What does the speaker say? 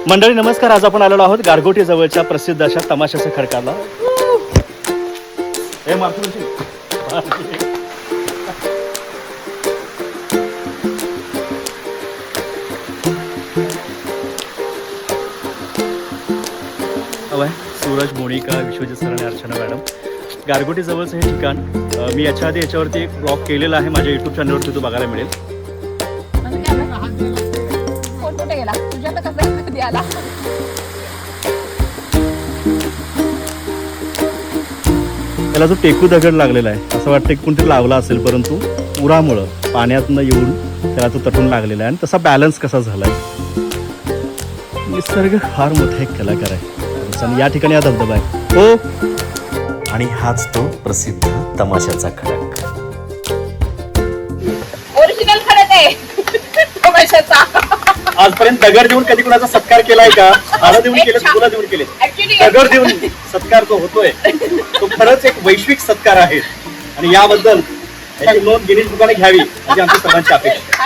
मंडळी नमस्कार. आज आपण आलेलो आहोत गारगोटी जवळच्या प्रसिद्ध अशा तमाशाच्या खडकाला. सूरज, मोनिका, विश्वजित सर आणि अर्चना मॅडम. गारगोटी जवळचं हे ठिकाण मी याच्या आधी याच्यावरती एक ब्लॉग केलेला आहे. माझ्या युट्यूब चॅनलवरती तो बघायला मिळेल. त्याला जो टेकू दगड लागलेला आहे असं वाटतं की कोणतरी लावला असेल, परंतु पुरामुळं पाण्यातनं येऊन त्याला तो तटून लागलेला आहे. आणि तसा बॅलन्स कसा झाला आहे. निसर्ग फार मोठा एक कलाकार आहे. या ठिकाणी हा धबधबा आहे हो, आणि हाच तो प्रसिद्ध तमाशाचा खडक. ओरिजिनल खडक आहे तमाशाचा. आजपर्यंत दगड देऊन कधी कुणाचा सत्कार केलाय का? हार देऊन केले, फुलं देऊन केले, दगड देऊन सत्कार जो होतोय तो खरंच एक वैश्विक सत्कार आहे. आणि याबद्दल याची नोंद गिनीज बुकाने घ्यावी अशी आमची सर्वांची अपेक्षा.